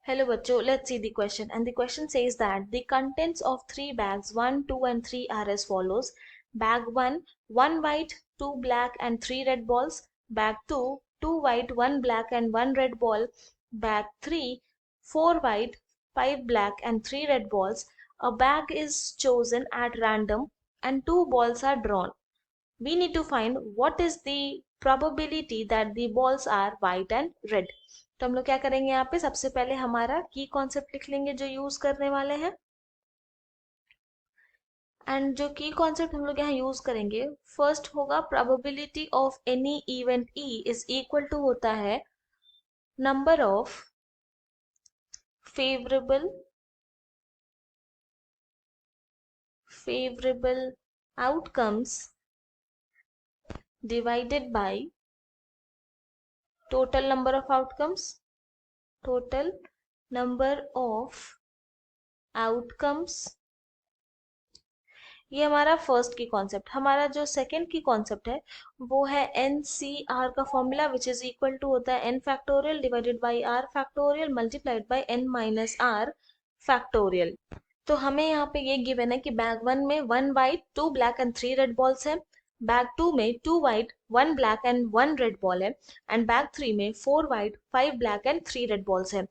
Hello bachcho, let's see the question. And the question says that the contents of 3 bags 1, 2 and 3 are as follows. Bag 1, 1 white, 2 black and 3 red balls. Bag 2, 2 white, 1 black and 1 red ball. Bag 3, 4 white, 5 black and 3 red balls. A bag is chosen at random and 2 balls are drawn. We need to find what is the probability that the balls are white and red. तो हम लोग क्या करेंगे यहाँ पे सबसे पहले हमारा की कॉन्सेप्ट लिख लेंगे जो यूज करने वाले हैं। एंड जो की कॉन्सेप्ट हम लोग यहाँ यूज करेंगे फर्स्ट होगा probability of any event E is equal to होता है number of favourable outcomes divided by total number of outcomes ये हमारा फर्स्ट की कॉन्सेप्ट। हमारा जो सेकंड की कॉन्सेप्ट है वो है NCR का formula which is equal to होता है n factorial divided by r factorial multiplied by n minus r factorial. तो हमें यहाँ पे ये गिवन है कि बैग 1 में 1 white 2 black and 3 red balls है। बैग 2 में 2 white 1 black and 1 red ball है। एंड बैग 3 में 4 white 5 black and 3 red balls है।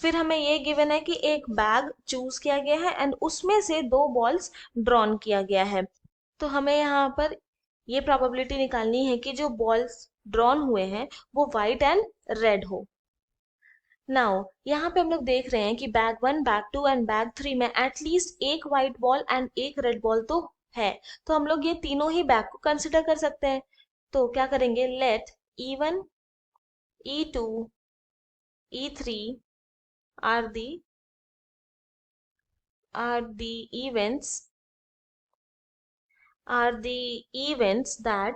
फिर हमें ये गिवन है कि एक बैग चूज किया गया है एंड उसमें से 2 बॉल्स ड्रॉन किया गया है। तो हमें यहाँ पर ये प्रोबेबिलिटी निकालनी है कि जो बॉल्स ड्रॉन हुए हैं वो व्हाइट एंड रेड हो। नाउ यहाँ पे हम लोग देख रहे हैं कि बैग 1 बैग 2 एंड बैग 3 में एटलीस्ट एक व्हाइट बॉल एंड एक रेड बॉल तो है। तो हम लोग ये तीनों ही बैग को कंसिडर कर सकते हैं। तो क्या करेंगे late E1 E2 E3 are the events that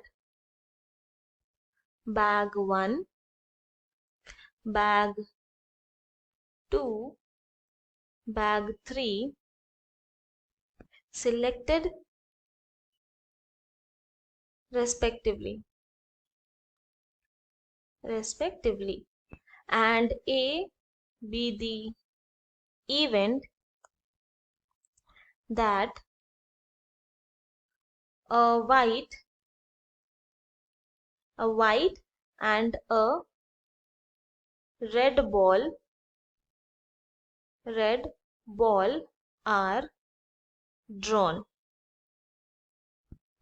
bag 1 bag 2 bag 3 selected respectively and A be the event that a white and a red ball are drawn.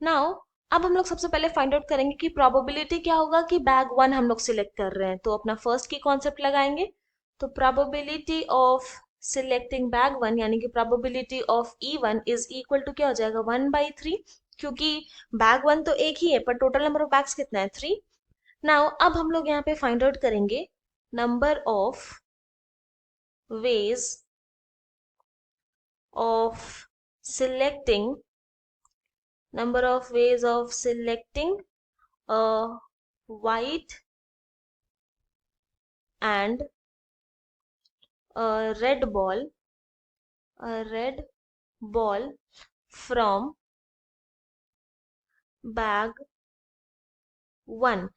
Now अब हम लोग सबसे पहले फाइंड आउट करेंगे कि प्रोबेबिलिटी क्या होगा कि बैग 1 हम लोग सिलेक्ट कर रहे हैं। तो अपना फर्स्ट की कॉन्सेप्ट लगाएंगे। तो प्रोबेबिलिटी ऑफ सिलेक्टिंग बैग 1 यानी कि probability of E1 is equal to क्या हो जाएगा 1/3 क्योंकि बैग 1 तो एक ही है पर टोटल नंबर ऑफ बैग्स कितना है 3। नाउ अब हम लोग यहाँ पे फाइंड आउट करेंगे number of ways of selecting a white and a red ball from bag 1।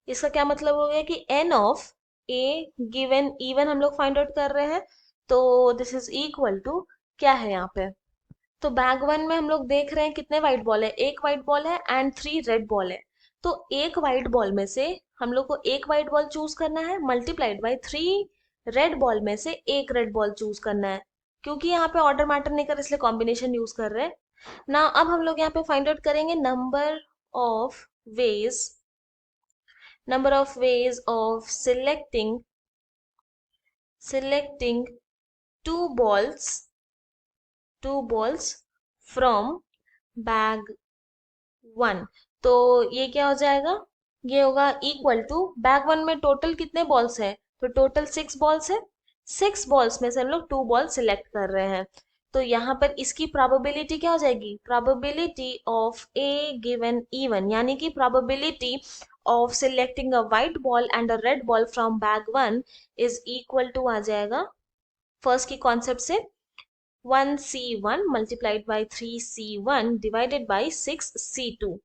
इसका क्या मतलब हो गया कि n of a given E1 हम लोग फाइंड आउट कर रहे हैं। तो दिस इज इक्वल टू क्या है यहाँ पे। तो बैग 1 में हम लोग देख रहे हैं कितने व्हाइट बॉल है, एक व्हाइट बॉल है एंड 3 रेड बॉल है। तो एक व्हाइट बॉल में से हम लोग को एक व्हाइट बॉल चूज करना है मल्टीप्लाइड बाई 3 रेड बॉल में से एक रेड बॉल चूज करना है। क्योंकि यहाँ पे ऑर्डर मैटर नहीं कर इसलिए कॉम्बिनेशन यूज कर रहे हैं ना। अब हम लोग यहाँ पे फाइंड आउट करेंगे number of ways of selecting two balls from bag 1। तो ये क्या हो जाएगा, ये होगा इक्वल टू बैग 1 में टोटल कितने बॉल्स है, तो टोटल 6 बॉल्स है। 6 बॉल्स में से हम लोग 2 बॉल सिलेक्ट कर रहे हैं। तो यहाँ पर इसकी प्रोबेबिलिटी क्या हो जाएगी, probability of A given E1 यानी कि probability of selecting a white ball and a red ball from bag 1 is equal to आ जाएगा फर्स्ट की कॉन्सेप्ट से 1C1 multiplied by 3C1 divided by 6C2।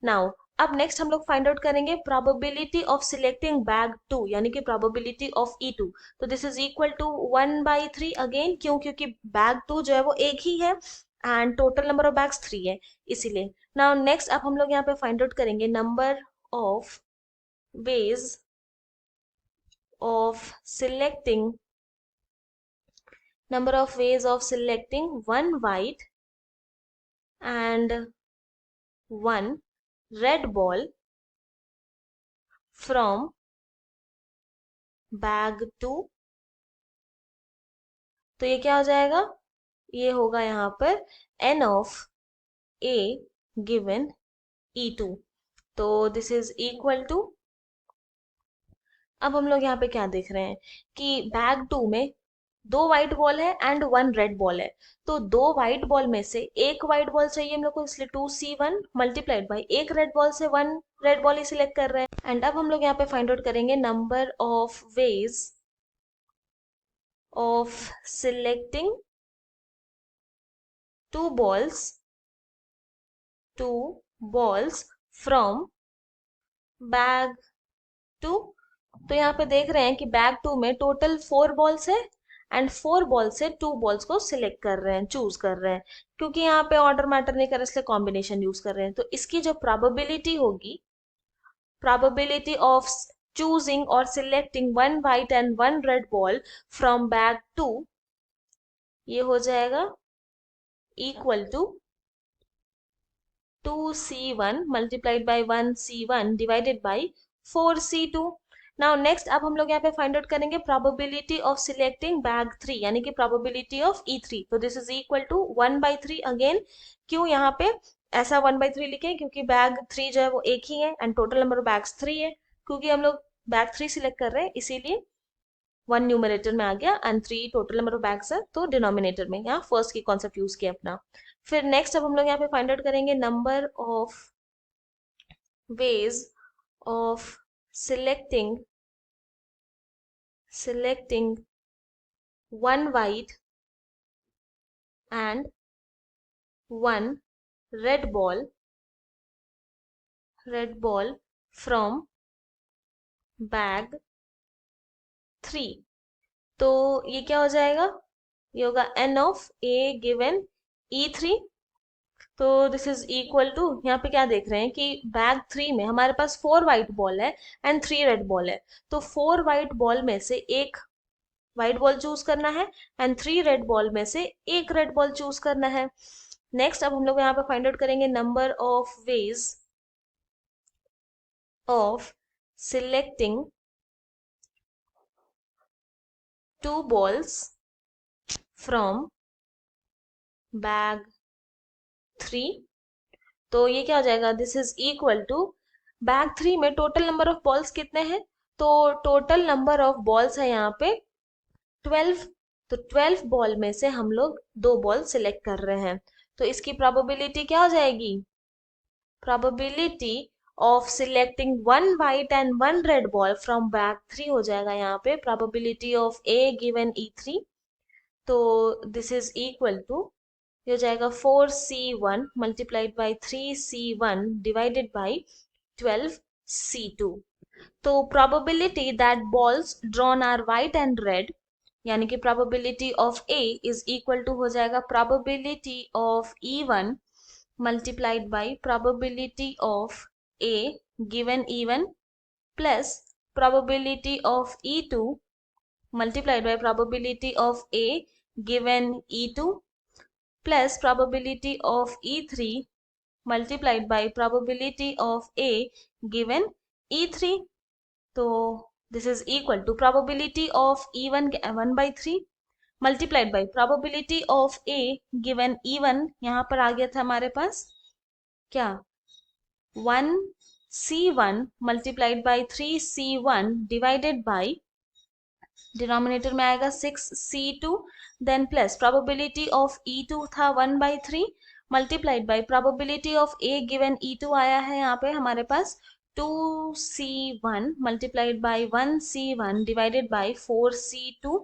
Now अब नेक्स्ट हम लोग find out करेंगे प्रोबेबिलिटी ऑफ सिलेक्टिंग बैग 2 यानी कि प्रोबेबिलिटी ऑफ E2। तो this is equal to 1/3 again, क्यों? क्योंकि बैग 2 जो है वो एक ही है and total number of bags 3 है, इसीलिए। नाउ नेक्स्ट अब हम लोग यहाँ पे फाइंड आउट करेंगे number of ways of selecting one white and one red ball from bag 2। तो ये क्या हो जाएगा? ये होगा यहाँ पर n of a given E2। तो दिस इज इक्वल टू, अब हम लोग यहाँ पे क्या देख रहे हैं कि बैग 2 में 2 व्हाइट बॉल है एंड 1 रेड बॉल है। तो 2 व्हाइट बॉल में से एक व्हाइट बॉल चाहिए हम लोग को, इसलिए 2C1 मल्टीप्लाइड बाई एक रेड बॉल से 1 रेड बॉल ही सिलेक्ट कर रहे हैं। एंड अब हम लोग यहाँ पे फाइंड आउट करेंगे number of ways of selecting two balls from bag 2। तो यहाँ पे देख रहे हैं कि बैग 2 में टोटल 4 बॉल्स है एंड 4 बॉल से 2 बॉल्स को सिलेक्ट कर रहे हैं, चूज कर रहे हैं। क्योंकि यहाँ पे ऑर्डर मैटर नहीं कर रहा, इसलिए कॉम्बिनेशन यूज कर रहे हैं। तो इसकी जो प्रोबेबिलिटी होगी, प्रोबेबिलिटी ऑफ चूजिंग और selecting 1 white and 1 red ball from bag 2, ये हो जाएगा equal to 2C1 multiplied by 1C1 divided by 4C2। Now next अब हम लोग यहाँ पे फाइंड आउट करेंगे प्रोबेबिलिटी ऑफ सिलेक्टिंग बैग 3 यानी कि प्रोबेबिलिटी ऑफ E3। तो this is equal to 1/3 again. क्यों यहाँ पे ऐसा 1/3 लिखे? क्योंकि बैग 3 जो है वो एक ही है and total number of bags 3 है। क्योंकि हम लोग बैग 3 सिलेक्ट कर रहे हैं, इसीलिए 1 न्यूमरेटर में आ गया and 3 total number of bags है, तो डिनोमिनेटर में यहाँ फर्स्ट की कॉन्सेप्ट यूज किया अपना। फिर नेक्स्ट अब हम लोग यहाँ पे फाइंड आउट करेंगे number of ways of selecting one white and one red ball from bag 3। तो ये क्या हो जाएगा? ये होगा n of a given E3। तो दिस इज इक्वल टू, यहाँ पे क्या देख रहे हैं कि बैग 3 में हमारे पास 4 व्हाइट बॉल है एंड 3 रेड बॉल है। तो 4 व्हाइट बॉल में से एक व्हाइट बॉल चूज करना है एंड 3 रेड बॉल में से एक रेड बॉल चूज करना है। नेक्स्ट अब हम लोग यहाँ पे फाइंड आउट करेंगे number of ways of selecting 2 balls from bag 3। तो ये क्या हो जाएगा? This is equal to, bag 3 में टोटल नंबर ऑफ बॉल्स कितने हैं? तो टोटल नंबर ऑफ बॉल्स है यहाँ पे 12। तो 12 बॉल में से हम लोग 2 बॉल सिलेक्ट कर रहे हैं। तो इसकी प्रोबेबिलिटी क्या हो जाएगी? Probability of selecting 1 white and 1 red ball from bag 3 हो जाएगा यहाँ पे probability of A given E3। तो दिस इज इक्वल टू, ये हो जाएगा 4C1 multiplied by 3C1 divided by 12C2। तो probability that balls drawn are white and red यानी कि probability of A is equal to हो जाएगा probability of E1 multiplied by probability of A given E1 plus probability of E2 multiplied by probability of A given E2 plus probability of E3 multiplied by probability of A given E3। तो this is equal to probability of E1 1/3 multiplied by probability of A given E1, यहाँ पर आ गया था हमारे पास क्या 1C1 multiplied by 3C1 divided by denominator में आएगा 6C2 then plus probability of E2 था 1/3 multiplied by probability of A given E2 आया है यहाँ पे हमारे पास 2C1 multiplied by 1C1 divided by 4C2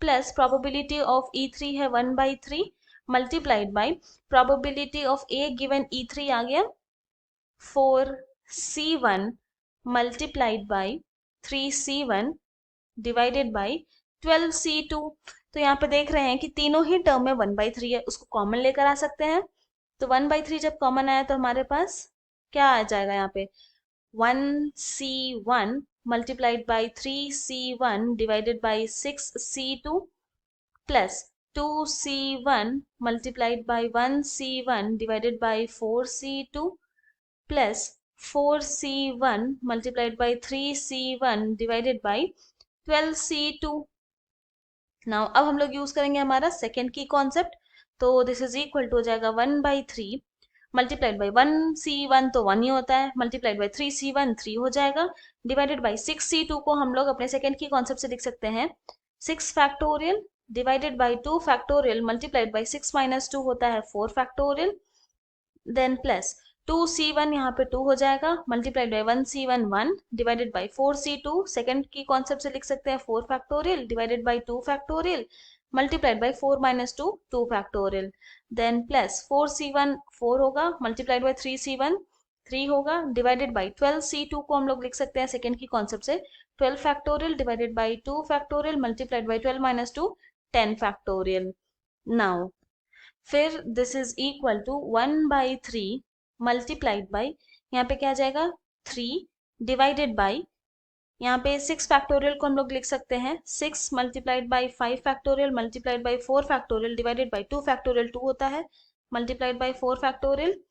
plus probability of E3 है 1/3 multiplied by probability of A given E3 आ गया C1 multiplied by 3C1 divided by 12C2। तो यहाँ पे देख रहे हैं कि तीनों ही टर्म में 1/3 है, उसको कॉमन लेकर आ सकते हैं। तो 1/3 जब कॉमन आया तो हमारे पास क्या आ जाएगा यहाँ पे, 1C1 multiplied by 3C1 divided by 6C2 plus 2C1 multiplied by 1C1 divided by 4C2 plus 4C1 multiplied by 3C1 divided by 12C2। Now अब हम लोग यूज करेंगे हमारा सेकेंड की कॉन्सेप्ट। तो दिस इज इक्वल टू हो जाएगा 1/3 multiplied by 1C1 तो 1 ही होता है, मल्टीप्लाइड बाई 3C1 3 हो जाएगा, डिवाइडेड बाई 6C2 को हम लोग अपने सेकेंड की कॉन्सेप्ट से लिख सकते हैं 6 factorial divided by 2 factorial multiplied by 6 minus 2 होता है 4 फैक्टोरियल, देन प्लस 2C1 यहाँ पे 2 हो जाएगा, multiplied by 1C1 1 divided by 4C2 second की कॉन्सेप्ट से लिख सकते हैं 4 factorial divided by 2 factorial multiplied by 4 minus 2 2 factorial, then plus 4C1 4 होगा, मल्टीप्लाइड बाई 3C1 3 होगा, डिवाइडेड बाई 12C2 को हम लोग लिख सकते हैं सेकेंड की कॉन्सेप्ट से 12 factorial divided by 2 factorial multiplied by 12 minus 2 10 factorial. Now फिर this is equal to 1/3 multiplied by, यहाँ पे क्या आ जाएगा 3 डिवाइडेड बाई, यहाँ पे 6 फैक्टोरियल को हम लोग लिख सकते हैं 6 multiplied by 5 factorial multiplied by 4 factorial divided by 2 factorial 2 होता है, multiplied by 4 factorial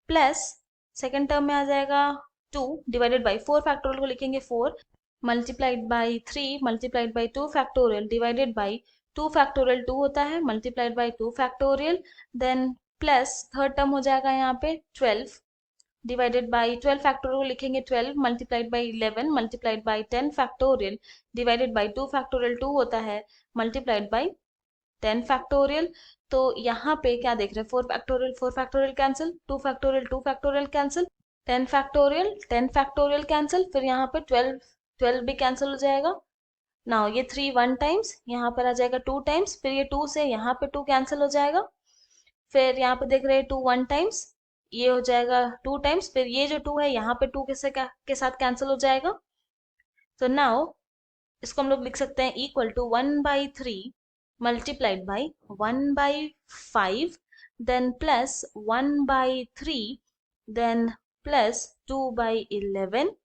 plus second term में आ जाएगा 2 डिवाइडेड बाई 4 फैक्टोरियल को लिखेंगे 4 multiplied by 3 multiplied by 2 factorial divided by 2 factorial 2 होता है, multiplied by 2 factorial, then plus third term हो जाएगा यहाँ पे 12 डिवाइडेड बाई 12 फैक्टोरियल को लिखेंगे 12 multiplied by 11 multiplied by 10 factorial divided by 2 factorial 2 होता है, मल्टीप्लाइड बाई 10 फैक्टोरियल। तो यहाँ पे क्या देख रहे हैं 4 factorial cancel, 2 factorial cancel, 10 factorial cancel, फिर यहाँ पे 12 भी कैंसिल हो जाएगा। नाउ ये 3 1 टाइम्स, यहाँ पर आ जाएगा 2 टाइम्स, फिर ये 2 से यहाँ पे 2 कैंसिल हो जाएगा, फिर यहाँ पे देख रहे हैं 2 1 टाइम्स, ये हो जाएगा 2 टाइम्स, फिर ये जो 2 है यहाँ पे 2 के साथ कैंसिल हो जाएगा। तो नाउ इसको हम लोग लिख सकते हैं equal to 1/3 multiplied by 1/5 then plus 1/3 then plus 2/11,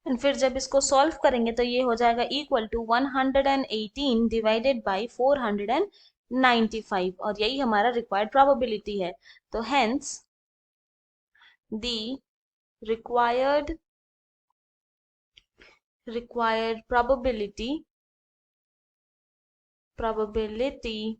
and फिर जब इसको सॉल्व करेंगे तो ये हो जाएगा इक्वल टू 118 डिवाइडेड बाई 495, और यही हमारा रिक्वायर्ड प्रोबेबिलिटी है। तो hence the required probability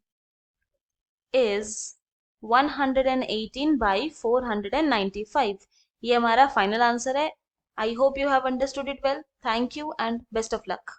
is 118 by 495। ये हमारा फाइनल आंसर है। I hope you have understood it well. Thank you and best of luck.